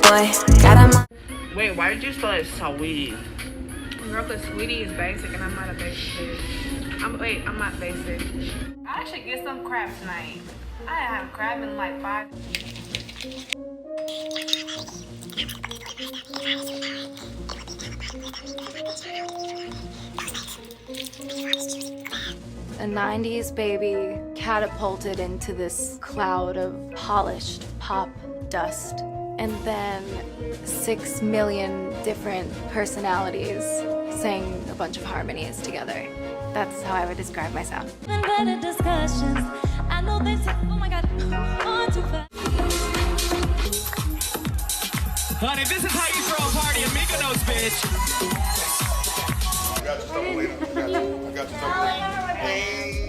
boy. Got him. Wait, why did you spell it sweetie? Girl, cause sweetie is basic and I'm not a basic bitch. I'm not basic. I should get some crab tonight. I haven't had crab in like 5. A 90s baby catapulted into this cloud of polished pop dust. And then 6 million different personalities sang a bunch of harmonies together. That's how I would describe myself. Better discussions. I know they say, oh my God, on too fast. Honey, this is how you throw a party in Mykonos, bitch. I got you something later. I got you something later. Hey.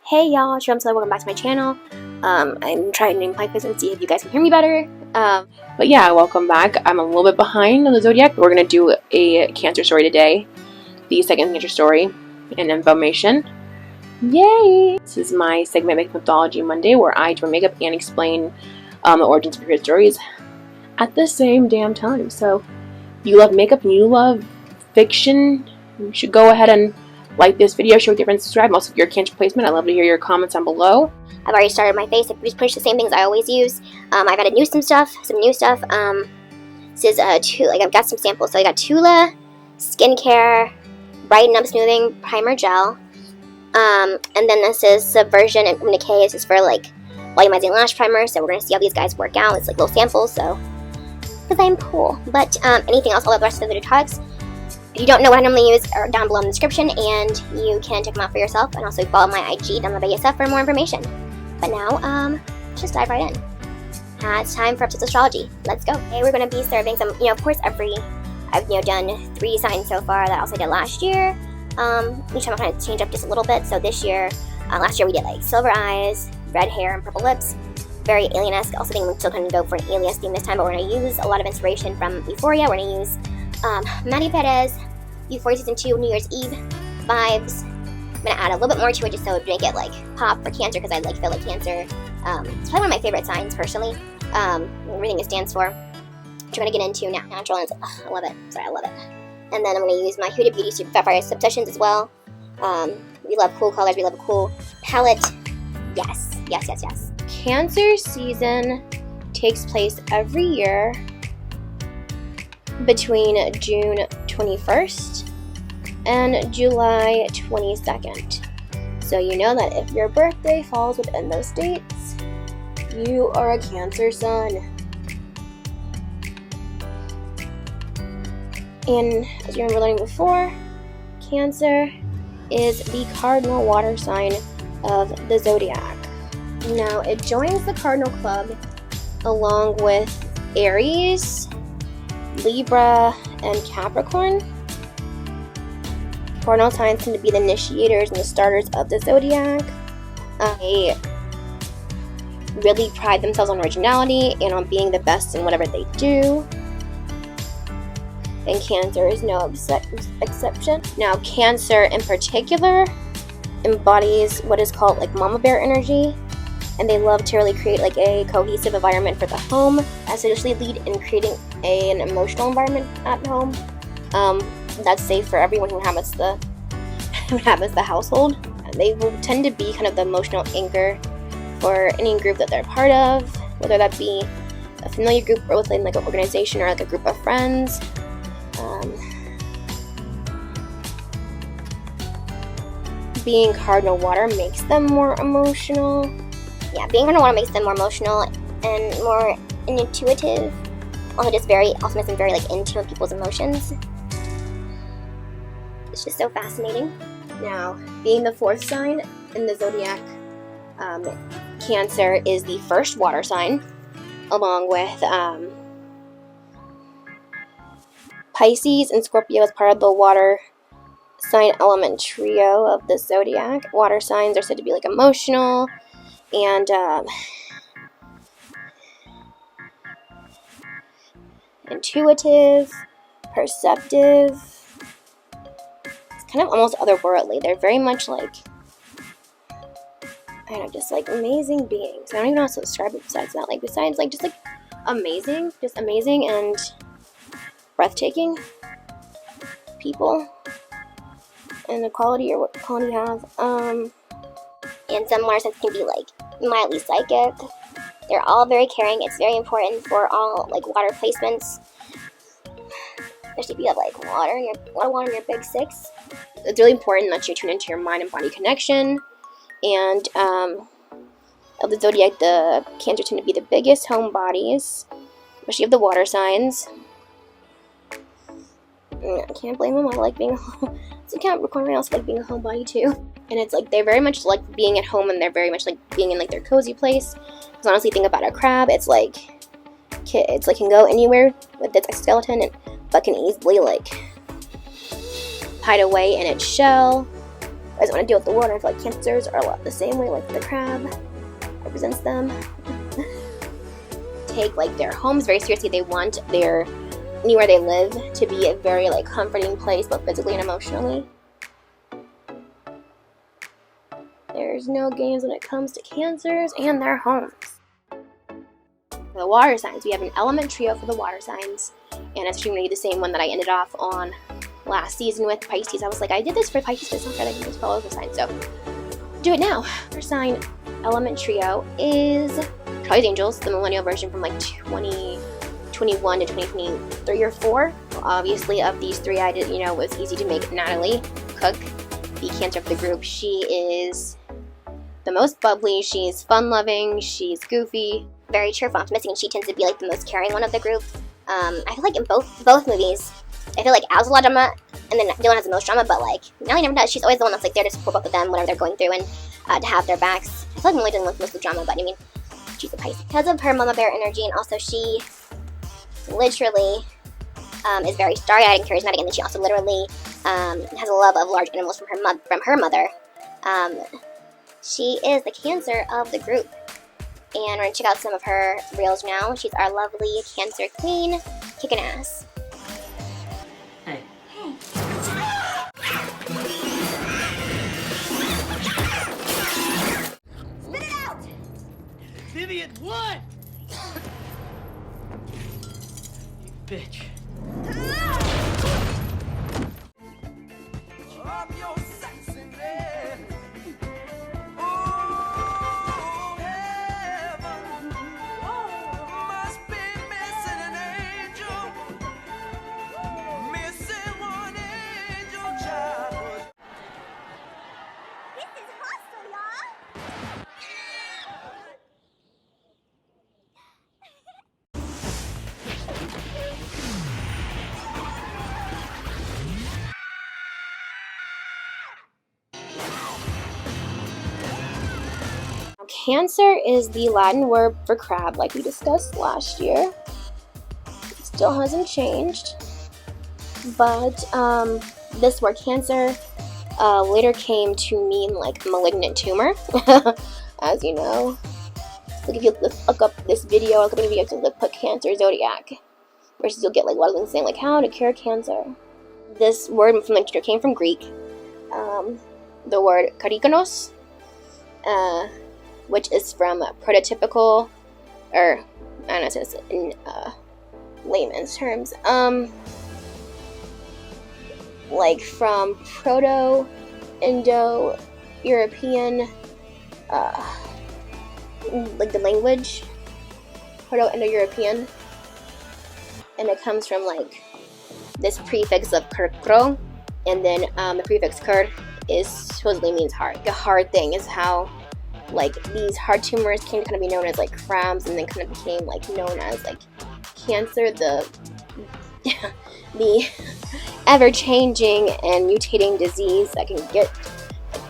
Hey y'all, welcome back to my channel. I'm trying to play quiz and see if you guys can hear me better. But yeah, welcome back. I'm a little bit behind on the Zodiac, but we're going to do a Cancer story today. The second Cancer story and information. Yay! This is my segment Make Mythology Monday, where I do makeup and explain the origins of your stories at the same damn time. So, if you love makeup and you love fiction, you should go ahead and like this video, share with your friends, subscribe. Also, your Cancer placement, I'd love to hear your comments down below. I've already started my face. I use pretty much the same things I always use. I've added some new stuff. This is I've got some samples. So I got Tula Skincare Brighten Up Smoothing Primer Gel. And then this is Subversion and Niche. This is for like volumizing lash primer. So we're gonna see how these guys work out. It's like little samples. So because I'm cool. But anything else, all the rest of the products, if you don't know what I normally use, are down below in the description, and you can check them out for yourself. And also follow my IG down below for more information. But now, let's just dive right in. It's time for Obsessed Astrology. Let's go. Today we're going to be serving some, of course, I've done 3 signs so far that I also did last year. Each time I kind of change up just a little bit. So this year, last year we did like silver eyes, red hair, and purple lips. Very alien-esque. Also think we're still going to go for an alias theme this time, but we're going to use a lot of inspiration from Euphoria. We're going to use Manny Perez, Euphoria Season 2, New Year's Eve vibes. I'm going to add a little bit more to it just so it would make it like pop for Cancer, because I feel like Cancer, it's probably one of my favorite signs personally. Everything it stands for. I'm trying to get into natural, and I love it. Sorry, I love it. And then I'm going to use my Huda Beauty Sapphire Obsessions as well. We love cool colors. We love a cool palette. Yes. Cancer season takes place every year between June 21st and July 22nd. So you know that if your birthday falls within those dates, you are a Cancer sun. And as you remember learning before, Cancer is the cardinal water sign of the zodiac. Now it joins the cardinal club along with Aries, Libra, and Capricorn. Cardinal signs tend to be the initiators and the starters of the zodiac. They really pride themselves on originality and on being the best in whatever they do. And Cancer is no exception. Now, Cancer in particular embodies what is called like mama bear energy, and they love to really create like a cohesive environment for the home, as they usually lead in creating an emotional environment at home that's safe for everyone who inhabits the household. They will tend to be kind of the emotional anchor for any group that they're a part of, whether that be a familiar group or within like an organization or like a group of friends. Being cardinal water makes them more emotional. Yeah, being cardinal water makes them more emotional and more intuitive. Also makes them very like in tune with people's emotions. It's just so fascinating. Now, being the 4th sign in the zodiac, Cancer is the first water sign, along with Pisces and Scorpio as part of the water sign element trio of the zodiac. Water signs are said to be like emotional and intuitive, perceptive. It's kind of almost otherworldly. They're very much like, I don't know, just like amazing beings. I don't even know how to describe it besides that. Like besides like just like amazing and breathtaking people and the quality or what quality you have. And some water signs can be like mildly psychic. They're all very caring. It's very important for all like water placements. Especially if you have like water in your big six. It's really important that you tune into your mind and body connection. And of the zodiac, the Cancer tend to be the biggest home bodies, especially of the water signs. I can't blame them. I like being a home. So Capricorn, I also like being a homebody too. And it's like they're very much like being at home, and they're very much like being in like their cozy place. Because honestly, think about a crab. It's like can go anywhere with its skeleton, but can easily like hide away in its shell. I just want to deal with the water. I feel like Cancers are a lot the same way, like the crab represents them. Take like their homes very seriously. They want anywhere they live to be a very like comforting place, both physically and emotionally. There's no games when it comes to Cancers and their homes. For the water signs, we have an element trio for the water signs, and it's going to be the same one that I ended off on last season with Pisces. I was like, I did this for Pisces, but it's not that I can just follow the sign, so do it now. First sign element trio is Charlie's Angels, the millennial version from like 2021 to 2023 or 4. Obviously, of these three, it was easy to make Natalie Cook the Cancer of the group. She is the most bubbly, she's fun-loving, she's goofy, very cheerful, optimistic, and she tends to be like the most caring one of the group. I feel like in both movies, I feel like Al's a lot of drama, and then Dylan has the most drama, but like Natalie never does. She's always the one that's like there to support both of them, whatever they're going through, and to have their backs. I feel like Molly doesn't with most of the drama, but I mean, she's a Pisces. Because of her mama bear energy, and also she literally is very starry-eyed and charismatic, and then she also literally has a love of large animals from her mother. She is the Cancer of the group. And we're going to check out some of her reels now. She's our lovely Cancer queen, kicking ass. Hey. Spit it out! Vivian, what? You bitch. Cancer is the Latin word for crab, like we discussed last year. It still hasn't changed. But this word Cancer later came to mean like malignant tumor, as you know. Like if you look up this video, look up any video to put Cancer zodiac, versus you'll get like a lot of things saying like how to cure cancer. This word from the came from Greek. The word karikonos, which is from prototypical, or I don't know if it's in layman's terms, like from Proto-Indo-European, like the language, Proto-Indo-European, and it comes from like this prefix of kurkro, and then the prefix kur is supposedly means hard. The hard thing is how like these hard tumors came to kind of be known as like crabs, and then kind of became like known as like Cancer, the the ever-changing and mutating disease that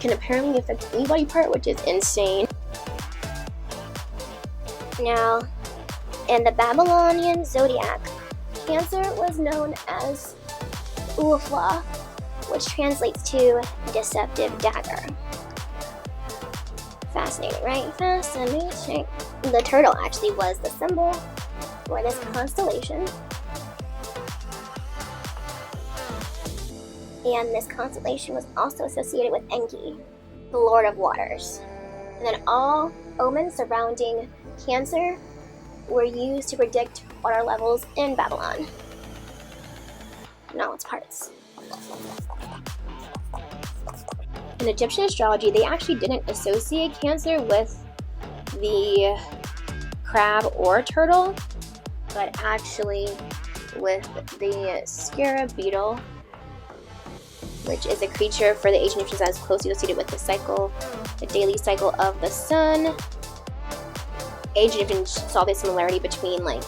can apparently affect any body part, which is insane. Now, in the Babylonian zodiac, Cancer was known as Ufla, which translates to deceptive dagger. Fascinating, right? Fascinating. The turtle actually was the symbol for this constellation. And this constellation was also associated with Enki, the Lord of Waters. And then all omens surrounding Cancer were used to predict water levels in Babylon. Now its parts. In Egyptian astrology, they actually didn't associate Cancer with the crab or turtle, but actually with the scarab beetle, which is a creature for the ancient Egyptians that is closely associated with the daily cycle of the sun. Ancient Egyptians saw the similarity between like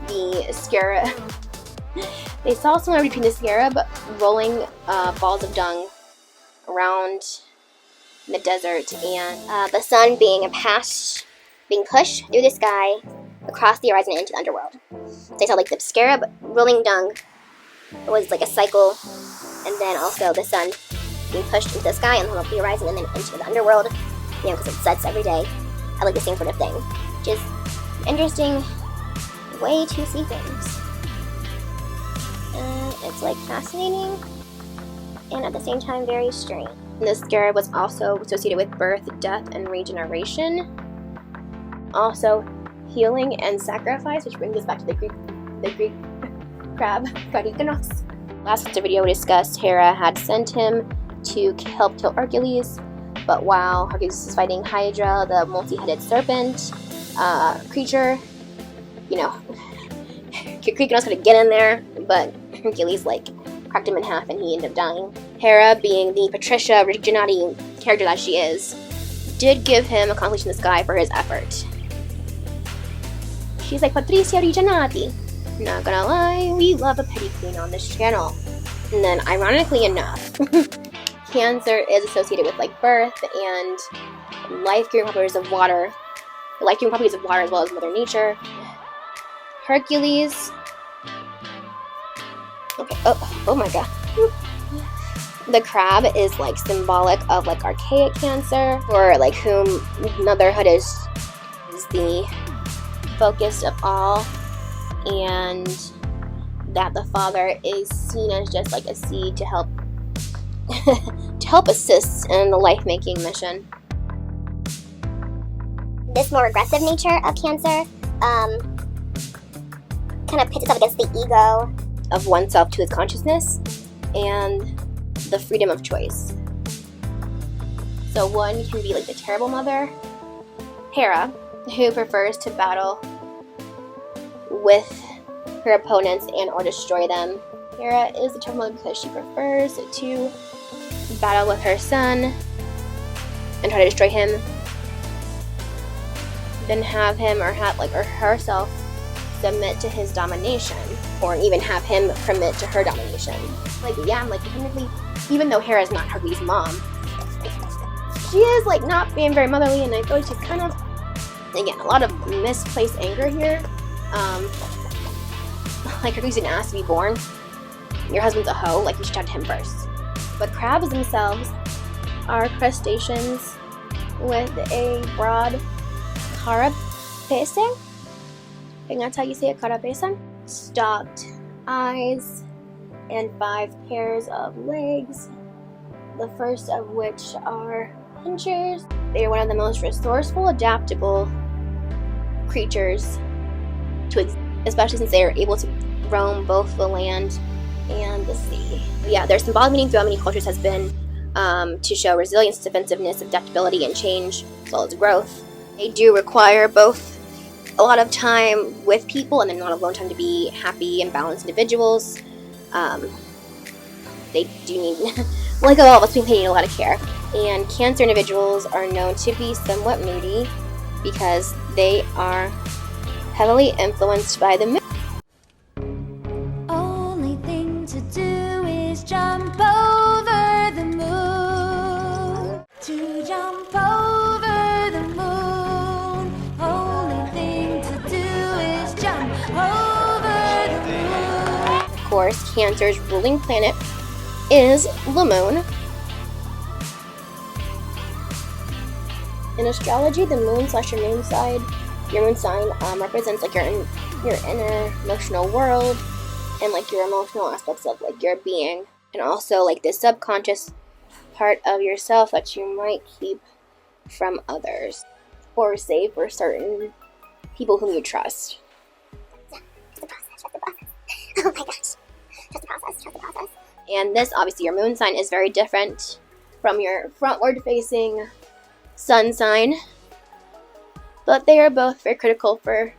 the scarab. They saw similarity between the scarab rolling balls of dung around the desert and the sun being pushed through the sky across the horizon into the underworld. They saw like the scarab rolling dung was like a cycle, and then also the sun being pushed into the sky and up the horizon and then into the underworld, you know, because it sets every day. I like the same sort of thing. Just an interesting way to see things. It's like fascinating and at the same time very strange. And the scarab was also associated with birth, death, and regeneration. Also healing and sacrifice, which brings us back to the Greek crab, Karikanos. Last week's video we discussed Hera had sent him to help kill Hercules, but while Hercules is fighting Hydra, the multi-headed serpent creature, you know, Karikanos could get in there, but Hercules like cracked him in half and he ended up dying. Hera, being the Patricia Reginati character that she is, did give him a constellation in the sky for his effort. She's like Patricia Reginati. Not gonna lie, we love a petty queen on this channel. And then, ironically enough, Cancer is associated with like birth and life-giving properties of water. The life-giving properties of water as well as Mother Nature. Hercules. Okay. Oh my god. The crab is like symbolic of like archaic Cancer, or like whom motherhood is the focus of all, and that the father is seen as just like a seed to help assist in the life-making mission. This more aggressive nature of Cancer kind of pits itself against the ego of oneself to its consciousness and the freedom of choice. So one can be like the terrible mother, Hera, who prefers to battle with her opponents and or destroy them. Hera is the terrible mother because she prefers to battle with her son and try to destroy him than have him or herself submit to his domination, or even have him submit to her domination. Like, yeah, I'm like, technically, even though Hera's not Hercules' mom, she is like not being very motherly, and I feel like she's kind of, again, a lot of misplaced anger here. Like, Hercules didn't ask to be born. Your husband's a hoe, like you should talk to him first. But crabs themselves are crustaceans with a broad carapace. I think that's how you say it, carapace. Stalked eyes and 5 pairs of legs, the first of which are pinchers. They are one of the most resourceful, adaptable creatures to exist, especially since they are able to roam both the land and the sea. Yeah, their symbolic meaning throughout many cultures has been to show resilience, defensiveness, adaptability, and change, as well as growth. They do require both a lot of time with people and then not alone time to be happy and balanced individuals. They do need, like all of us, we need a lot of care. And Cancer individuals are known to be somewhat moody because they are heavily influenced by the moon. Only thing to do is jump over the moon. To jump over the moon. Only thing to do is jump over the moon. Of course, Cancer's ruling planet is the moon. In astrology, the moon / your moon sign represents like your inner emotional world and like your emotional aspects of like your being. and also like this subconscious part of yourself that you might keep from others or save for certain people whom you trust. Trust the process. Oh my gosh. Trust the process. And this, obviously, your moon sign is very different from your frontward facing sun sign, but they are both very critical for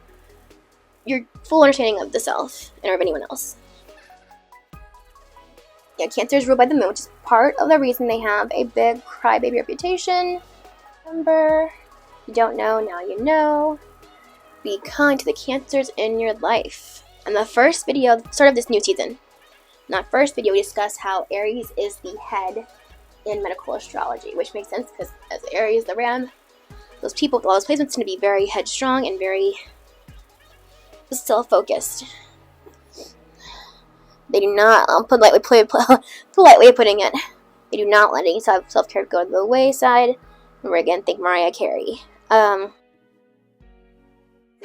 your full understanding of the self and of anyone else. Yeah, Cancer is ruled by the moon, which is part of the reason they have a big crybaby reputation. Remember, you don't know, now you know. Be kind to the Cancers in your life. And the first video, start of this new season, in that first video, we discussed how Aries is the head in medical astrology, which makes sense because as Aries, the ram, those people with all those placements tend to be very headstrong and very self-focused. They do not, polite way of putting it, they do not let any self-care go to the wayside. Remember again, think Mariah Carey. And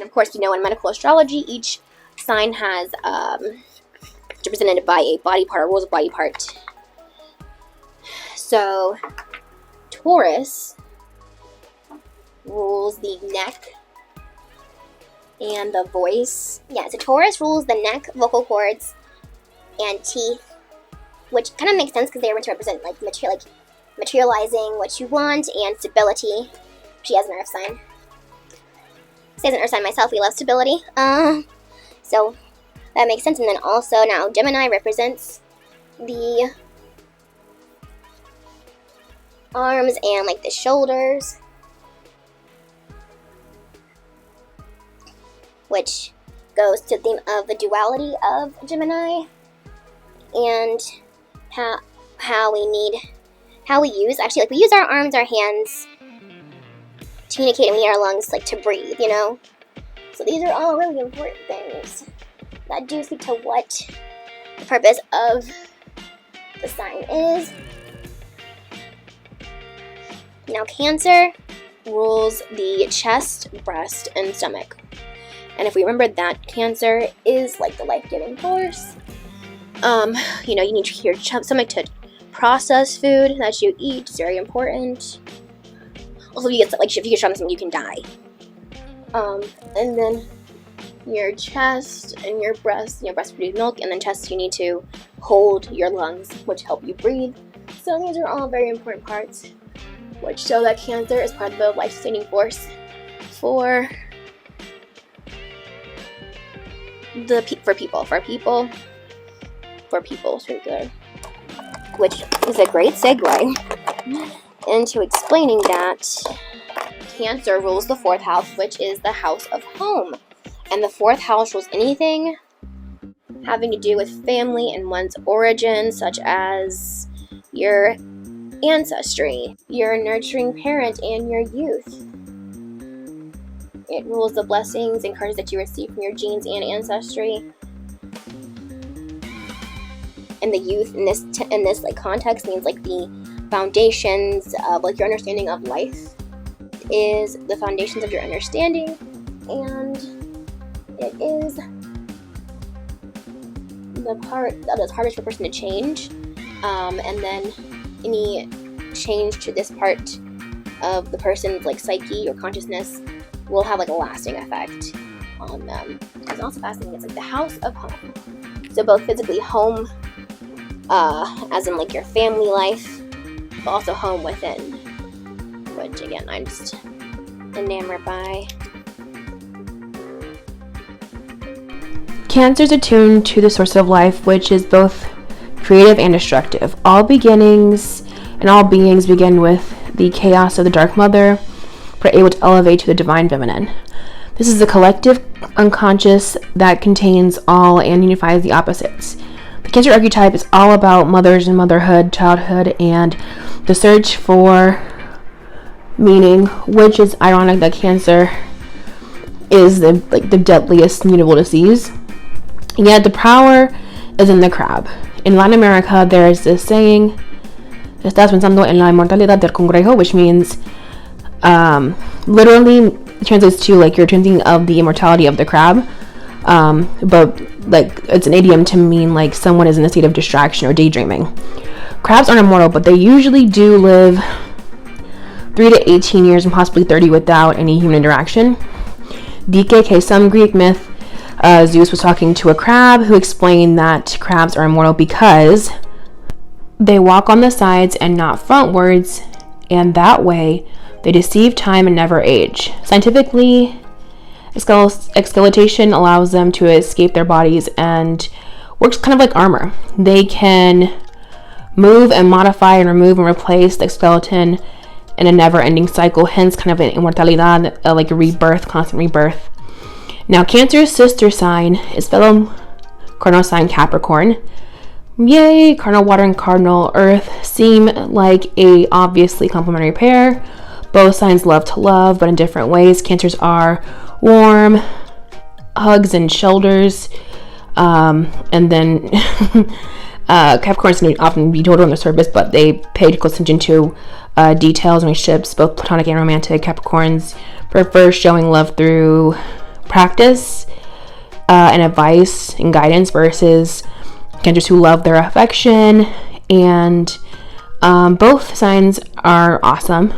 of course, you know, in medical astrology, each sign has represented by a body part, or rules of body part. So, Taurus rules the neck and the voice. Yeah, so Taurus rules the neck, vocal cords, and teeth, which kind of makes sense because they are meant to represent like materializing what you want and stability. She has an earth sign. She has an earth sign myself. We love stability. So that makes sense. And then also now Gemini represents the arms and like the shoulders, which goes to the theme of the duality of Gemini and how we use our arms, our hands to communicate, and we need our lungs like to breathe, you know. So these are all really important things that do speak to what the purpose of the sign is. Now Cancer rules the chest, breast, and stomach. And if we remember that Cancer is like the life-giving force, you know, you need your stomach to process food that you eat. It's very important. Also, if you get shot on something, you can die. And then your chest and your breast produce milk, and then chest, you need to hold your lungs, which help you breathe. So these are all very important parts, which show that Cancer is part of the life-sustaining force for people, which is a great segue into explaining that Cancer rules the 4th house, which is the house of home. And the 4th house rules anything having to do with family and one's origin, such as your ancestry, your nurturing parent, and your youth. It rules the blessings and curses that you receive from your genes and ancestry. And the youth in this like context means like the foundations of like your understanding of life is the foundations of your understanding, and it is the part that is hardest for a person to change. And then any change to this part of the person's like psyche or consciousness will have like a lasting effect on them. It's also fascinating. It's like the house of home. So both physically home, as in like your family life, but also home within. Which again, I'm just enamored by. Cancer is attuned to the source of life, which is both creative and destructive. All beginnings and all beings begin with the chaos of the Dark Mother, but are able to elevate to the Divine Feminine. This is the collective unconscious that contains all and unifies the opposites. The Cancer archetype is all about mothers and motherhood, childhood, and the search for meaning, which is ironic that Cancer is the deadliest mutable disease. Yet the power is in the crab. In Latin America, there is this saying, "Estás pensando en la inmortalidad del cangrejo," which means, literally translates to like you're thinking of the immortality of the crab. but like it's an idiom to mean like someone is in a state of distraction or daydreaming. Crabs aren't immortal, but they usually do live 3 to 18 years and possibly 30 without any human interaction. DKK, some Greek myth, Zeus was talking to a crab who explained that crabs are immortal because they walk on the sides and not frontwards, and that way they deceive time and never age. Scientifically, exfoliation allows them to escape their bodies and works kind of like armor. They can move and modify and remove and replace the skeleton in a never-ending cycle, hence kind of an immortalidad, like a rebirth, constant rebirth. Now, Cancer's sister sign is fellow cardinal sign Capricorn. Yay, cardinal water and cardinal earth seem like a obviously complementary pair. Both signs love to love, but in different ways. Cancers are warm, hugs and shoulders, and then Capricorns can often be total on the surface, but they pay close attention to details and relationships, both platonic and romantic. Capricorns prefer showing love through practice and advice and guidance versus Cancers who love their affection. And both signs are awesome,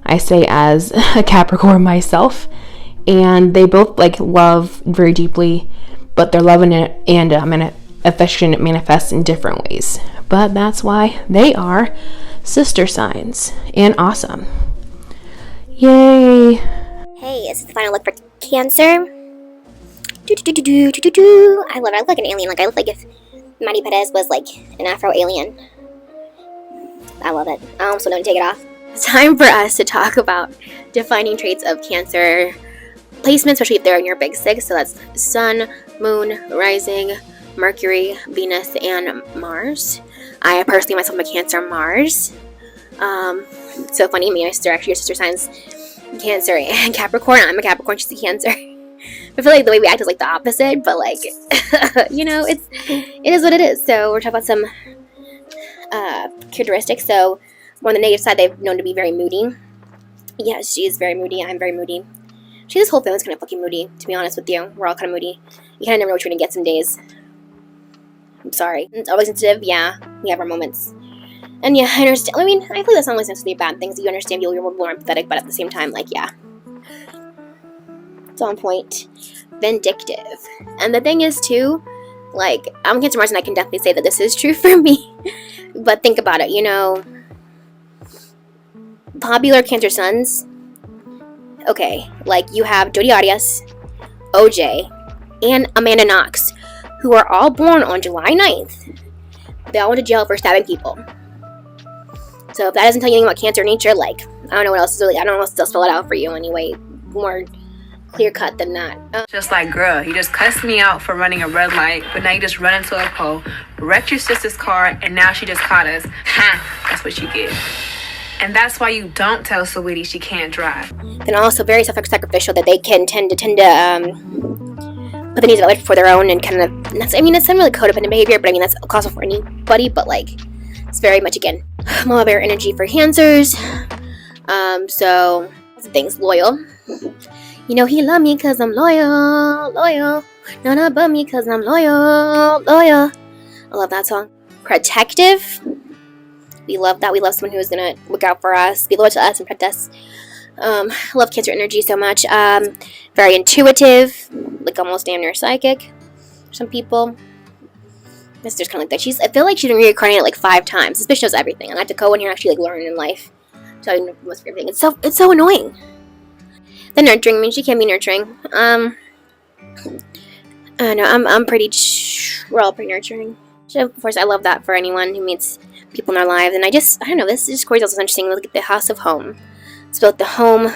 I say as a Capricorn myself, and they both like love very deeply, but their love and affection manifests in different ways. But that's why they are sister signs and awesome. Yay! Hey, this is the final look for Cancer. I love it. I look like an alien. Like I look like if Maddie Perez was like an Afro alien. I love it. So don't take it off. It's time for us to talk about defining traits of Cancer placements, especially if they're in your big six. So that's Sun, Moon, Rising, Mercury, Venus, and Mars. I personally myself am a Cancer Mars. So funny, me and my sister actually are sister signs, Cancer and Capricorn. I'm a Capricorn, she's a Cancer. I feel like the way we act is like the opposite, but like, you know, it is what it is. So we're talking about some characteristics. So on the negative side, they've known to be very moody. Yes, she is very moody. I'm very moody. This whole family's kind of fucking moody, to be honest with you. We're all kind of moody. You kind of never know what you're gonna get some days. I'm sorry. It's always sensitive. Yeah, we have our moments. And yeah, I understand. I mean, I feel that's not always necessarily bad things. You understand you're more empathetic, but at the same time, like, yeah. It's on point. Vindictive. And the thing is, too, like, I'm Cancer Mars, and I can definitely say that this is true for me. But think about it, you know. Popular Cancer Suns. Okay, like, you have Jodi Arias, OJ, and Amanda Knox, who are all born on July 9th. They all went to jail for stabbing people. So if that doesn't tell you anything about Cancer nature, like, I don't know what else to really, I don't know what else to spell it out for you anyway, more clear cut than that. Just like, girl, you just cussed me out for running a red light, but now you just run into a pole, wrecked your sister's car, and now she just caught us. Ha! That's what you get. And that's why you don't tell Sweetie she can't drive. Then also very self-sacrificial, that they can tend to put the needs of others before their own, and kind of, that's, I mean, it's not really codependent behavior, but I mean, that's causal for anybody, but like, it's very much, again, mama bear energy for Cancers. So, things, loyal. You know, he love me cause I'm loyal. No, not above me cause I'm loyal. I love that song. Protective. We love that. We love someone who is gonna look out for us, be loyal to us, and protect us. I love Cancer energy so much. Very intuitive, like almost damn near psychic. Some people. My sister's kind of like that. I feel like she's been reincarnated like 5 times. This bitch knows everything, and I have to go in here and actually like learn in life. So I know most of everything. It's so annoying. The nurturing, I mean, she can be nurturing. I don't know, I'm pretty. We're all pretty nurturing. So of course, I love that for anyone who meets people in their lives. And I don't know. This is also interesting. Look at the House of Home. It's both the home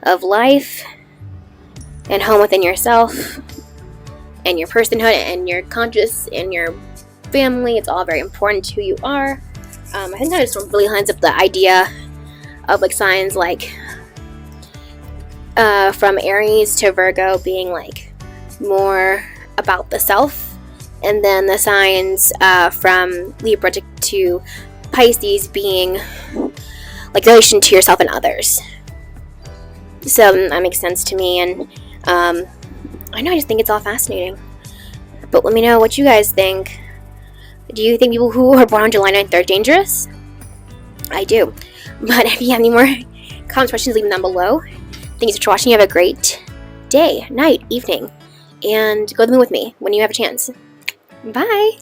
of life and home within yourself and your personhood and your conscious and your family. It's all very important to who you are. I think that just really lines up the idea of like signs like from Aries to Virgo being like more about the self, and then the signs from Libra to Pisces being like relation to yourself and others. So that makes sense to me. And I know, I just think it's all fascinating. But let me know what you guys think. Do you think people who are born on July 9th are dangerous? I do. But if you have any more comments, questions, leave them down below. Thank you for watching. Have a great day, night, evening. And go to the moon with me when you have a chance. Bye!